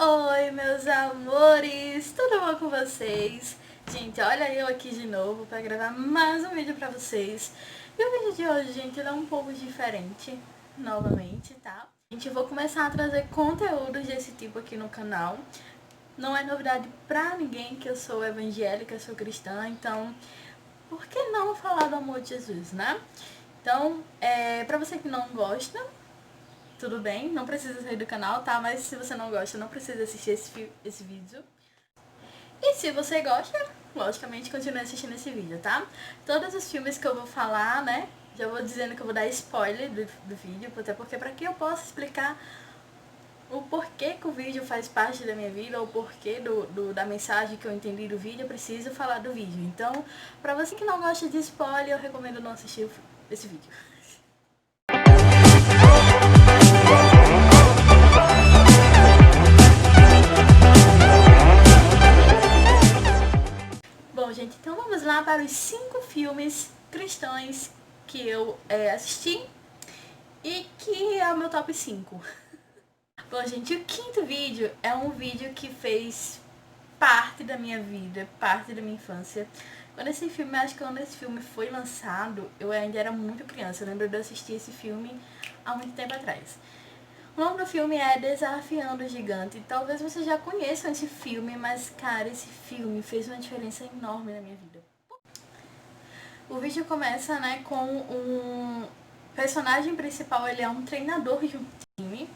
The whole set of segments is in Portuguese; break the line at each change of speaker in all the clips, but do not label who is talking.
Oi, meus amores! Tudo bom com vocês? Gente, olha eu aqui de novo para gravar mais um vídeo pra vocês. E o vídeo de hoje, gente, ele é um pouco diferente, novamente, tá? Gente, eu vou começar a trazer conteúdos desse tipo aqui no canal. Não é novidade pra ninguém que eu sou evangélica, sou cristã, então por que não falar do amor de Jesus, né? Então, pra você que não gosta, tudo bem, não precisa sair do canal, tá? Mas se você não gosta, não precisa assistir esse vídeo. E se você gosta, logicamente continue assistindo esse vídeo, tá? Todos os filmes que eu vou falar, né? Já vou dizendo que eu vou dar spoiler do vídeo, até porque para que eu possa explicar o porquê que o vídeo faz parte da minha vida, ou o porquê da mensagem que eu entendi do vídeo, eu preciso falar do vídeo. Então, pra você que não gosta de spoiler, eu recomendo não assistir esse vídeo. Bom, gente, então vamos lá para os 5 filmes cristãos que eu assisti e que é o meu top 5. Bom, gente, o quinto vídeo é um vídeo que fez parte da minha vida, parte da minha infância. Acho que quando esse filme foi lançado, eu ainda era muito criança. Eu lembro de assistir esse filme há muito tempo atrás. O nome do filme é Desafiando o Gigante. Talvez vocês já conheçam esse filme, mas, cara, esse filme fez uma diferença enorme na minha vida. O vídeo começa, né, com um personagem principal, ele é um treinador de um time.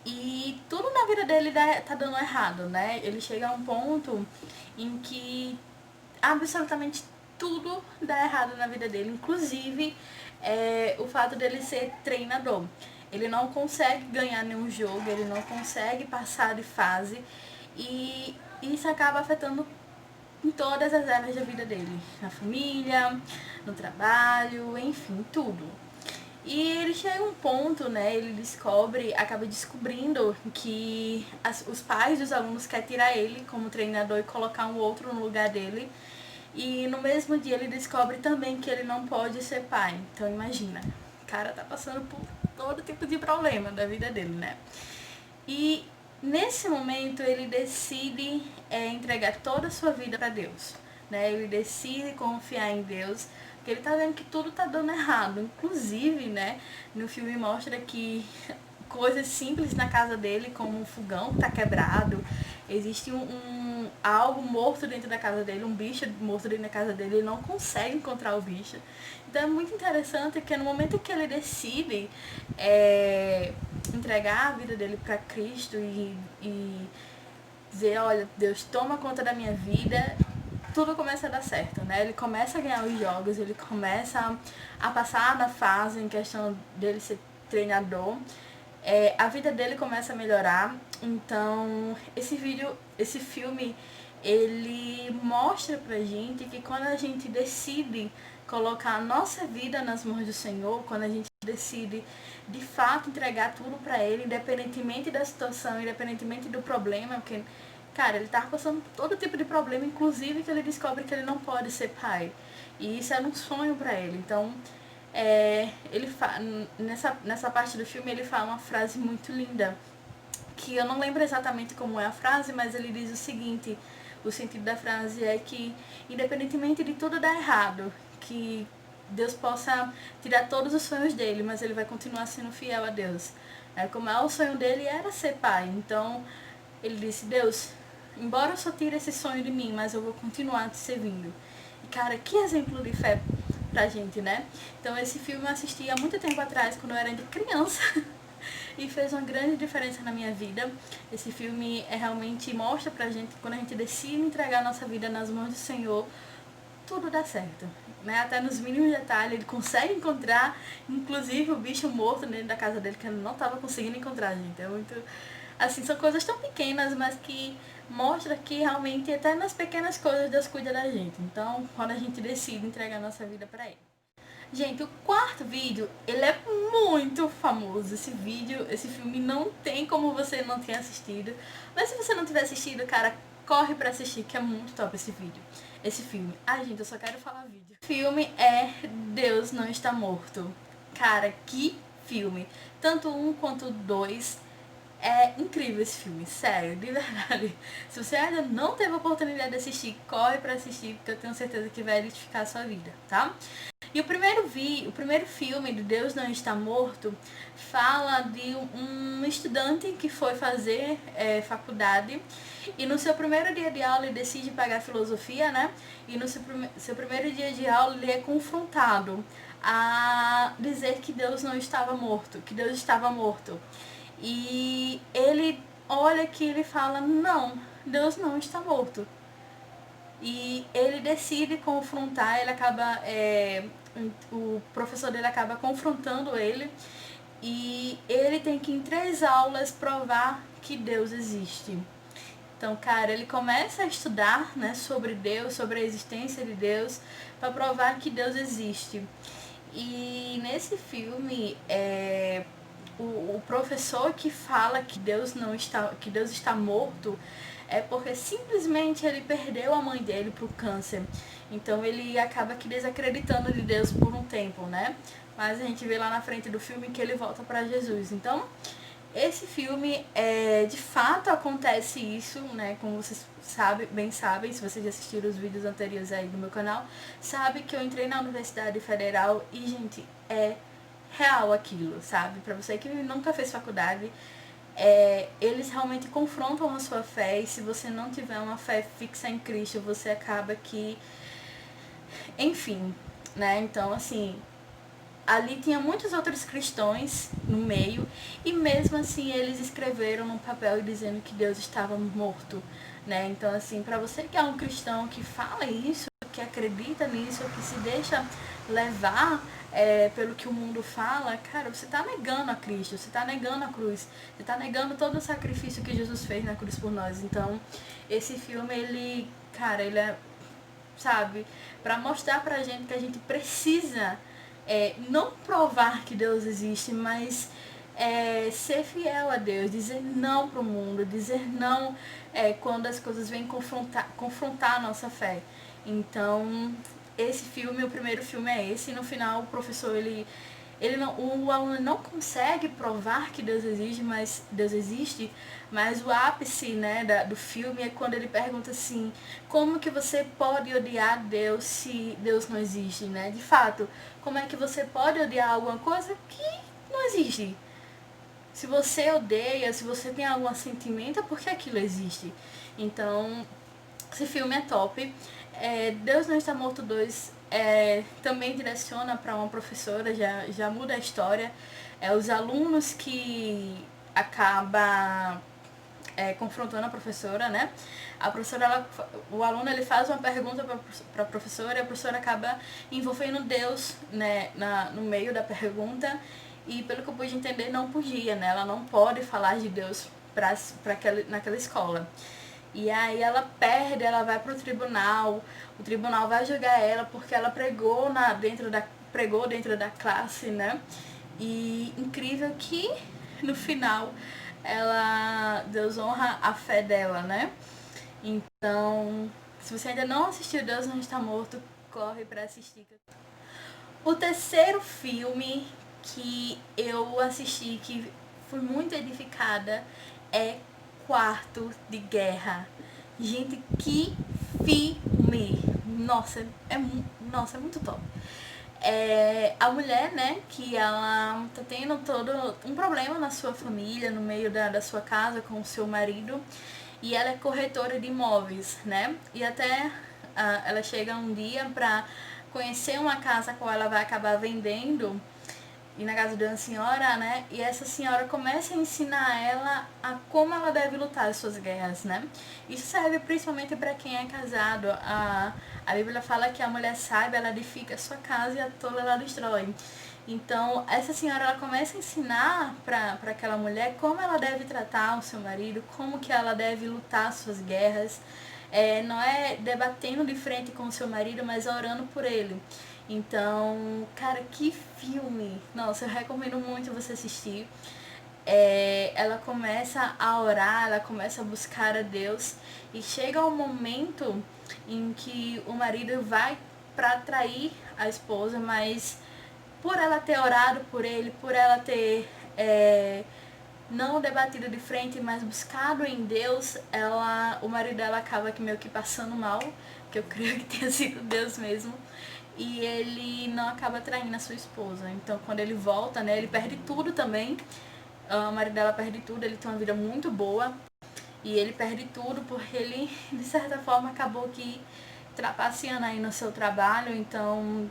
E tudo na vida dele tá dando errado, né? Ele chega a um ponto em que absolutamente tudo dá errado na vida dele, inclusive o fato dele ser treinador. Ele não consegue ganhar nenhum jogo, ele não consegue passar de fase e isso acaba afetando em todas as áreas da vida dele, na família, no trabalho, enfim, tudo. E ele chega a um ponto, né, ele acaba descobrindo que os pais dos alunos querem tirar ele como treinador e colocar um outro no lugar dele. E no mesmo dia ele descobre também que ele não pode ser pai. Então imagina, o cara tá passando por todo tipo de problema da vida dele, né? E nesse momento ele decide entregar toda a sua vida para Deus, né? Ele decide confiar em Deus, porque ele tá vendo que tudo tá dando errado. Inclusive, né, no filme mostra que coisas simples na casa dele, como um fogão que tá quebrado, existe algo morto dentro da casa dele, um bicho morto dentro da casa dele, ele não consegue encontrar o bicho. Então é muito interessante que no momento que ele decide entregar a vida dele para Cristo e dizer, olha, Deus, toma conta da minha vida, tudo começa a dar certo, né? Ele começa a ganhar os jogos, ele começa a passar na fase em questão dele ser treinador. A vida dele começa a melhorar. Então, esse filme, ele mostra pra gente que quando a gente decide colocar a nossa vida nas mãos do Senhor, quando a gente decide de fato entregar tudo pra Ele, independentemente da situação, independentemente do problema, porque, cara, ele tava passando por todo tipo de problema, inclusive que ele descobre que ele não pode ser pai. E isso era um sonho pra ele. Então, nessa parte do filme ele fala uma frase muito linda, que eu não lembro exatamente como é a frase, mas ele diz o seguinte, o sentido da frase é que independentemente de tudo dar errado, que Deus possa tirar todos os sonhos dele, mas ele vai continuar sendo fiel a Deus. Como o sonho dele era ser pai, então ele disse, Deus, embora eu só tire esse sonho de mim, mas eu vou continuar te servindo. E cara, que exemplo de fé pra gente, né? Então esse filme eu assisti há muito tempo atrás, quando eu era ainda criança, e fez uma grande diferença na minha vida. Esse filme realmente mostra pra gente que quando a gente decide entregar a nossa vida nas mãos do Senhor, tudo dá certo, né? Até nos mínimos detalhes, ele consegue encontrar, inclusive o bicho morto dentro da casa dele, que ele não estava conseguindo encontrar, gente. É muito, assim, são coisas tão pequenas, mas que mostra que realmente até nas pequenas coisas Deus cuida da gente. Então, quando a gente decide entregar a nossa vida para Ele. Gente, o quarto vídeo, ele é muito famoso. Esse filme não tem como você não ter assistido. Mas se você não tiver assistido, cara, corre pra assistir, que é muito top esse filme. Ai, gente, eu só quero falar vídeo. O filme é Deus Não Está Morto. Cara, que filme. Tanto um quanto o dois É incrível esse filme, sério, de verdade. Se você ainda não teve a oportunidade de assistir, corre pra assistir, porque eu tenho certeza que vai edificar a sua vida, tá? E o primeiro filme de Deus Não Está Morto fala de um estudante que foi fazer faculdade e no seu primeiro dia de aula ele decide pagar filosofia, né? E no seu primeiro dia de aula ele é confrontado a dizer que Deus não estava morto, que Deus estava morto. E ele olha que ele fala, não, Deus não está morto. E ele decide confrontar, ele acaba. O professor dele acaba confrontando ele. E ele tem que, em 3 aulas, provar que Deus existe. Então, cara, ele começa a estudar, né, sobre Deus, sobre a existência de Deus, para provar que Deus existe. E nesse filme, o professor que fala que Deus está morto é porque simplesmente ele perdeu a mãe dele pro câncer. Então ele acaba que desacreditando de Deus por um tempo, né? Mas a gente vê lá na frente do filme que ele volta para Jesus. Então, esse filme, de fato acontece isso, né? Como vocês bem sabem, se vocês já assistiram os vídeos anteriores aí do meu canal, sabe que eu entrei na Universidade Federal e, gente, é real aquilo, sabe? Pra você que nunca fez faculdade, eles realmente confrontam a sua fé e se você não tiver uma fé fixa em Cristo, você acaba que... Enfim, né? Então, assim, ali tinha muitos outros cristãos no meio e mesmo assim eles escreveram num papel dizendo que Deus estava morto, né? Então, assim, para você que é um cristão que fala isso, que acredita nisso, que se deixa levar pelo que o mundo fala, cara, você tá negando a Cristo, você tá negando a cruz, você tá negando todo o sacrifício que Jesus fez na cruz por nós. Então, esse filme, ele, cara, ele é, sabe, para mostrar pra gente que a gente precisa não provar que Deus existe, mas ser fiel a Deus, dizer não pro mundo, dizer não quando as coisas vêm confrontar a nossa fé. Então, esse filme, o primeiro filme é esse, e no final o professor, o aluno não consegue provar que Deus existe, mas o ápice, né, do filme é quando ele pergunta assim, como que você pode odiar Deus se Deus não existe, né? De fato, como é que você pode odiar alguma coisa que não existe? Se você odeia, se você tem algum sentimento, é porque aquilo existe. Então, esse filme é top. Deus Não Está Morto 2 também direciona para uma professora, já muda a história. Os alunos que acaba confrontando a professora, né? A professora, o aluno ele faz uma pergunta para a professora e a professora acaba envolvendo Deus, né, no meio da pergunta. E pelo que eu pude entender, não podia, né? Ela não pode falar de Deus naquela escola. E aí ela perde, ela vai pro tribunal, o tribunal vai julgar ela porque ela pregou dentro da classe, né? E incrível que no final Deus honra a fé dela, né? Então, se você ainda não assistiu Deus Não Está Morto, corre pra assistir. O terceiro filme que eu assisti, que fui muito edificada, é Quarto de Guerra. Gente, que filme! Nossa, nossa, é muito top. A mulher, né, que ela tá tendo todo um problema na sua família, no meio da sua casa com o seu marido, e ela é corretora de imóveis, né, e até ela chega um dia pra conhecer uma casa a qual ela vai acabar vendendo, e na casa de uma senhora, né? E essa senhora começa a ensinar ela a como ela deve lutar as suas guerras, né? Isso serve principalmente para quem é casado. A Bíblia fala que a mulher sábia, ela edifica a sua casa e a tola ela destrói. Então, essa senhora, ela começa a ensinar para aquela mulher como ela deve tratar o seu marido, como que ela deve lutar as suas guerras. Não é debatendo de frente com o seu marido, mas orando por ele. Então, cara, que filme! Nossa, eu recomendo muito você assistir. Ela começa a orar, ela começa a buscar a Deus e chega um momento em que o marido vai para trair a esposa, mas por ela ter orado por ele, por ela ter não debatido de frente, mas buscado em Deus, o marido dela acaba que meio que passando mal, que eu creio que tenha sido Deus mesmo, e ele não acaba traindo a sua esposa. Então quando ele volta, né, ele perde tudo também, o marido dela perde tudo, ele tem uma vida muito boa, e ele perde tudo porque ele, de certa forma, acabou que trapaceando aí no seu trabalho, então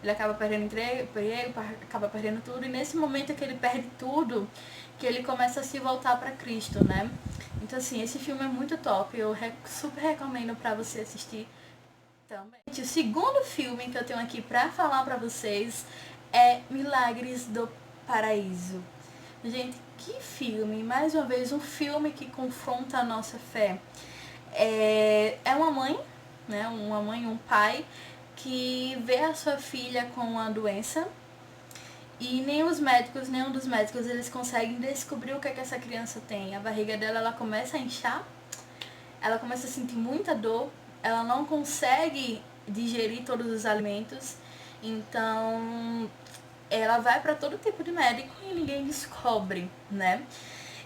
ele acaba perdendo emprego, acaba perdendo tudo, e nesse momento que ele perde tudo, que ele começa a se voltar para Cristo, né? Então assim, esse filme é muito top, eu super recomendo para você assistir também. O segundo filme que eu tenho aqui para falar para vocês é Milagres do Paraíso. Gente, que filme! Mais uma vez, um filme que confronta a nossa fé. É uma mãe, né? Uma mãe e um pai que vê a sua filha com uma doença e nenhum dos médicos, eles conseguem descobrir o que é que essa criança tem. A barriga dela, ela começa a inchar, ela começa a sentir muita dor, ela não consegue digerir todos os alimentos, então ela vai para todo tipo de médico e ninguém descobre, né?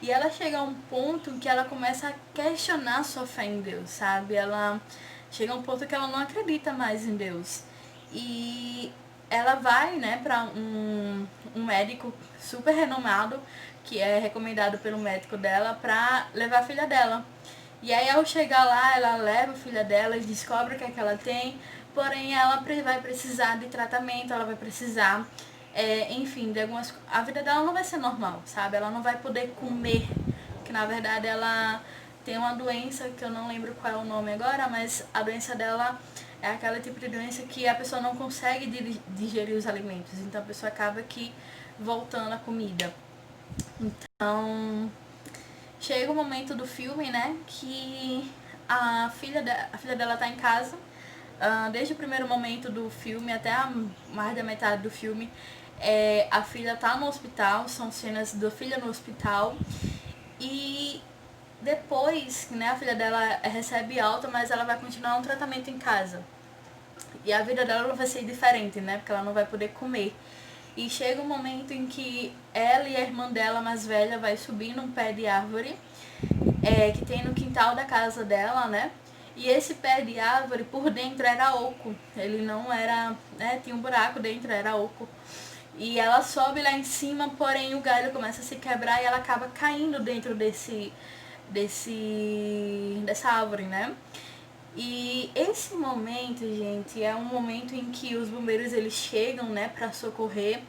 E ela chega a um ponto que ela começa a questionar sua fé em Deus, sabe? Ela chega a um ponto que ela não acredita mais em Deus. E ela vai, né, para um médico super renomado, que é recomendado pelo médico dela, pra levar a filha dela. E aí ao chegar lá, ela leva a filha dela e descobre o que é que ela tem, porém ela vai precisar de tratamento, ela vai precisar, enfim, de algumas... A vida dela não vai ser normal, sabe? Ela não vai poder comer, que na verdade ela tem uma doença que eu não lembro qual é o nome agora, mas a doença dela é aquele tipo de doença que a pessoa não consegue digerir os alimentos, então a pessoa acaba aqui voltando a comida. Então chega o momento do filme, né, que a filha dela tá em casa, desde o primeiro momento do filme até mais da metade do filme, a filha tá no hospital, são cenas da filha no hospital, e depois, né, a filha dela recebe alta, mas ela vai continuar um tratamento em casa. E a vida dela vai ser diferente, né, porque ela não vai poder comer. E chega um momento em que ela e a irmã dela mais velha vai subir num pé de árvore, que tem no quintal da casa dela, né? E esse pé de árvore por dentro era oco. Ele não era, né? Tinha um buraco dentro, era oco. E ela sobe lá em cima, porém o galho começa a se quebrar e ela acaba caindo dentro dessa árvore, né? E esse momento, gente, é um momento em que os bombeiros eles chegam, né, para socorrer.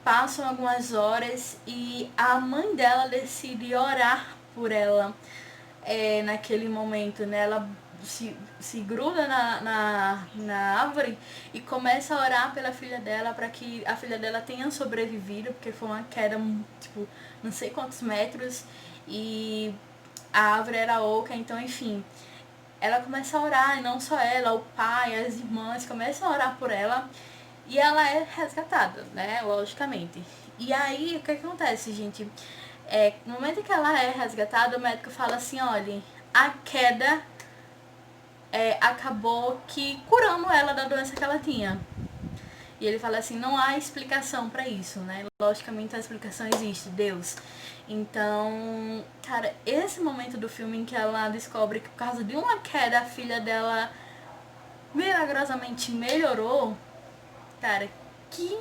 Passam algumas horas e a mãe dela decide orar por ela, naquele momento, né? Ela se gruda na árvore e começa a orar pela filha dela para que a filha dela tenha sobrevivido, porque foi uma queda, tipo, não sei quantos metros e a árvore era oca, então enfim. Ela começa a orar, e não só ela, o pai, as irmãs começam a orar por ela e ela é resgatada, né? Logicamente. E aí, o que acontece, gente? No momento em que ela é resgatada, o médico fala assim, olha, a queda acabou que curando ela da doença que ela tinha. E ele fala assim, não há explicação para isso, né? Logicamente a explicação existe, Deus. Então, cara, esse momento do filme em que ela descobre que por causa de uma queda a filha dela milagrosamente melhorou, cara, que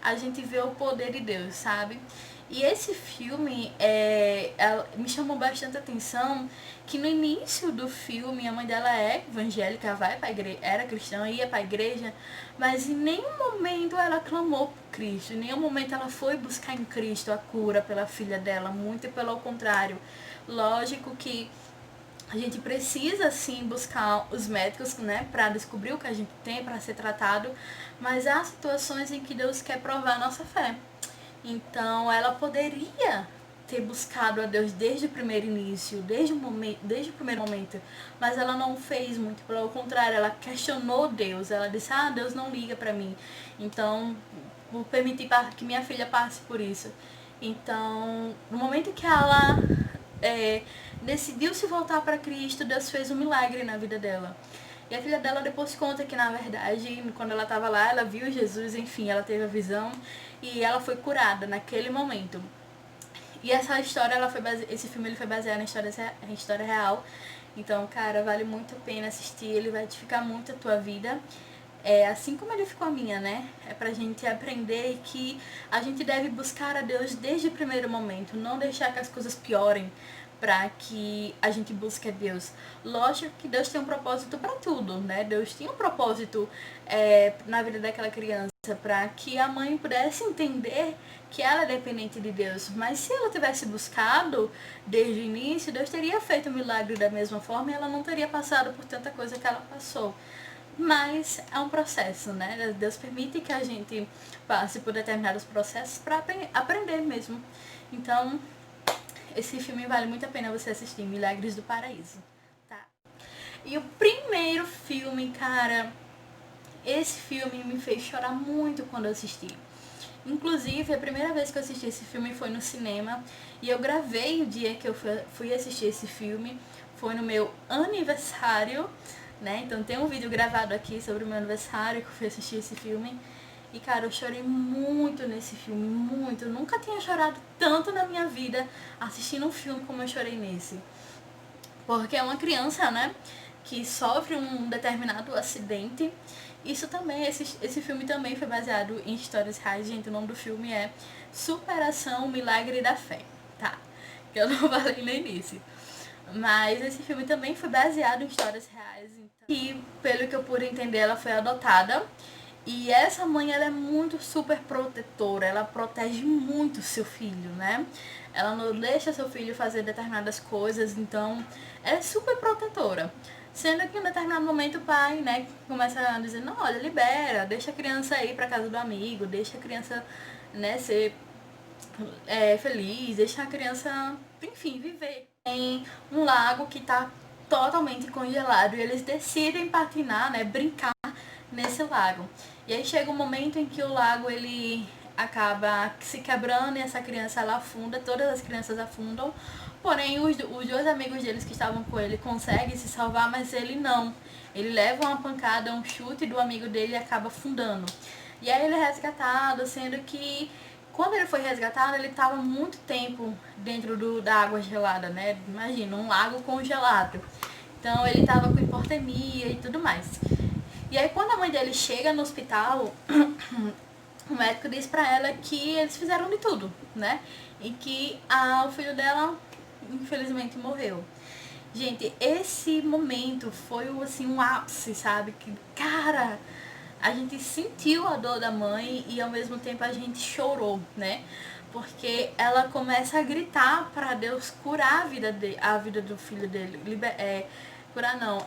a gente vê o poder de Deus, sabe? E esse filme me chamou bastante atenção que no início do filme a mãe dela é evangélica, vai pra igreja, era cristã, ia pra igreja, mas em nenhum momento ela clamou por Cristo, em nenhum momento ela foi buscar em Cristo a cura pela filha dela, muito pelo contrário. Lógico que a gente precisa sim buscar os médicos, né, para descobrir o que a gente tem para ser tratado, mas há situações em que Deus quer provar a nossa fé. Então ela poderia ter buscado a Deus desde o primeiro início, desde o primeiro momento, mas ela não fez muito, pelo contrário, ela questionou Deus, ela disse, Deus não liga para mim, então vou permitir que minha filha passe por isso. Então, no momento que ela decidiu se voltar para Cristo, Deus fez um milagre na vida dela. E a filha dela depois conta que, na verdade, quando ela estava lá, ela viu Jesus, enfim, ela teve a visão e ela foi curada naquele momento. E essa história, esse filme ele foi baseado em história real. Então, cara, vale muito a pena assistir, ele vai edificar muito a tua vida. Assim como ele ficou a minha, né? É pra gente aprender que a gente deve buscar a Deus desde o primeiro momento, não deixar que as coisas piorem para que a gente busque a Deus. Lógico que Deus tem um propósito para tudo, né? Deus tinha um propósito na vida daquela criança para que a mãe pudesse entender que ela é dependente de Deus. Mas se ela tivesse buscado desde o início, Deus teria feito o milagre da mesma forma e ela não teria passado por tanta coisa que ela passou. Mas é um processo, né? Deus permite que a gente passe por determinados processos para aprender mesmo. Então, esse filme vale muito a pena você assistir, Milagres do Paraíso, tá? E o primeiro filme, cara, esse filme me fez chorar muito quando eu assisti. Inclusive, a primeira vez que eu assisti esse filme foi no cinema e eu gravei o dia que eu fui assistir esse filme. Foi no meu aniversário, né? Então tem um vídeo gravado aqui sobre o meu aniversário que eu fui assistir esse filme. E, cara, eu chorei muito nesse filme, muito. Eu nunca tinha chorado tanto na minha vida assistindo um filme como eu chorei nesse. Porque é uma criança, né, que sofre um determinado acidente. Isso também, esse filme também foi baseado em histórias reais, gente. O nome do filme é Superação, Milagre da Fé, tá? Que eu não falei no início. Mas esse filme também foi baseado em histórias reais. Então. E, pelo que eu pude entender, ela foi adotada. E essa mãe, ela é muito super protetora, ela protege muito seu filho, né? Ela não deixa seu filho fazer determinadas coisas, então ela é super protetora. Sendo que em um determinado momento o pai, né, começa a dizer, não, olha, libera, deixa a criança ir pra casa do amigo, deixa a criança, né, ser feliz, deixa a criança, enfim, viver. Tem um lago que tá totalmente congelado e eles decidem patinar, né, brincar nesse lago. E aí chega um momento em que o lago ele acaba se quebrando e essa criança ela afunda, todas as crianças afundam. Porém, os dois amigos deles que estavam com ele conseguem se salvar, mas ele não. Ele leva uma pancada, um chute do amigo dele e acaba afundando. E aí ele é resgatado, sendo que quando ele foi resgatado, ele estava muito tempo dentro da água gelada, né? Imagina, um lago congelado. Então ele estava com hipotermia e tudo mais. E aí quando a mãe dele chega no hospital, o médico diz pra ela que eles fizeram de tudo, né? E que o filho dela, infelizmente, morreu. Gente, esse momento foi assim um ápice, sabe? Que, cara, a gente sentiu a dor da mãe e ao mesmo tempo a gente chorou, né? Porque ela começa a gritar para Deus curar a vida do filho dele. Curar não,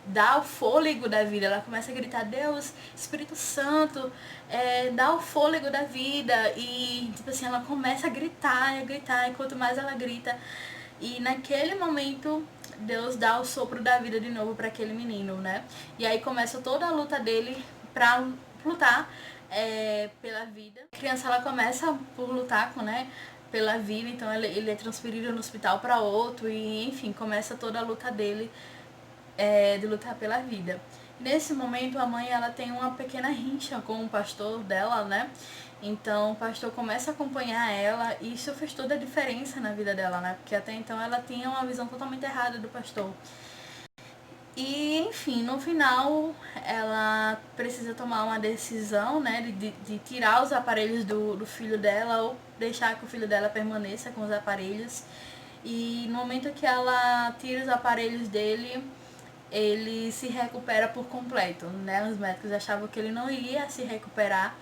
dar o fôlego da vida. Ela começa a gritar, Deus, Espírito Santo, dá o fôlego da vida. E tipo assim, ela começa a gritar, e quanto mais ela grita. E naquele momento, Deus dá o sopro da vida de novo para aquele menino, né? E aí começa toda a luta dele pra lutar pela vida. A criança, ela começa por lutar pela vida, então ele é transferido no hospital para outro e, enfim, começa toda a luta dele de lutar pela vida. Nesse momento, a mãe, ela tem uma pequena rincha com o pastor dela, né? Então o pastor começa a acompanhar ela e isso fez toda a diferença na vida dela, né? Porque até então ela tinha uma visão totalmente errada do pastor. E, enfim, no final ela precisa tomar uma decisão, né? De tirar os aparelhos do filho dela ou deixar que o filho dela permaneça com os aparelhos. E no momento que ela tira os aparelhos dele, ele se recupera por completo, né? Os médicos achavam que ele não iria se recuperar,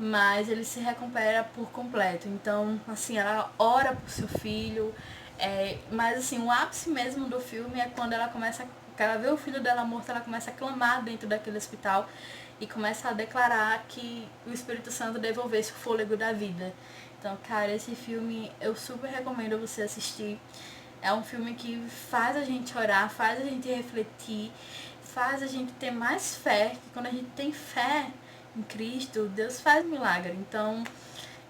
mas ele se recupera por completo. Então, assim, ela ora por seu filho, mas assim, o ápice mesmo do filme é quando ela vê o filho dela morto, ela começa a clamar dentro daquele hospital e começa a declarar que o Espírito Santo devolvesse o fôlego da vida. Então, cara, esse filme eu super recomendo você assistir. É um filme que faz a gente orar, faz a gente refletir, faz a gente ter mais fé, que quando a gente tem fé em Cristo, Deus faz milagre. Então,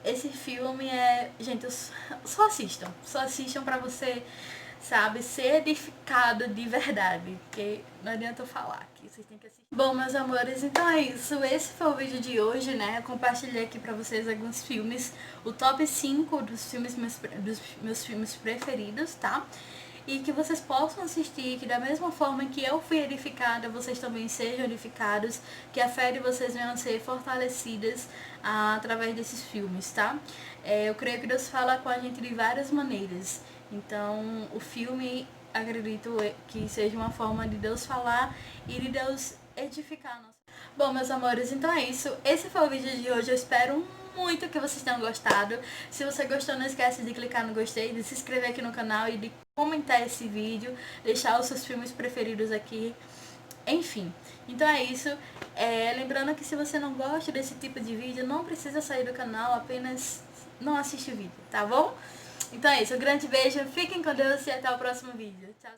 esse filme gente, só assistam pra você sabe, ser edificado de verdade, porque não adianta eu falar aqui, vocês têm que assistir. Bom, meus amores, então é isso, esse foi o vídeo de hoje, né, eu compartilhei aqui pra vocês alguns filmes, o top 5 dos meus filmes preferidos, tá? E que vocês possam assistir, que da mesma forma que eu fui edificada, vocês também sejam edificados, que a fé de vocês venham a ser fortalecidas através desses filmes, tá? Eu creio que Deus fala com a gente de várias maneiras, então o filme, acredito que seja uma forma de Deus falar e de Deus edificar a nossa. Bom, meus amores, então é isso, esse foi o vídeo de hoje, eu espero muito que vocês tenham gostado. Se você gostou, não esquece de clicar no gostei, de se inscrever aqui no canal e de comentar esse vídeo, deixar os seus filmes preferidos aqui, enfim. Então é isso, lembrando que se você não gosta desse tipo de vídeo, não precisa sair do canal, apenas não assiste o vídeo, tá bom? Então é isso, um grande beijo, fiquem com Deus e até o próximo vídeo. Tchau!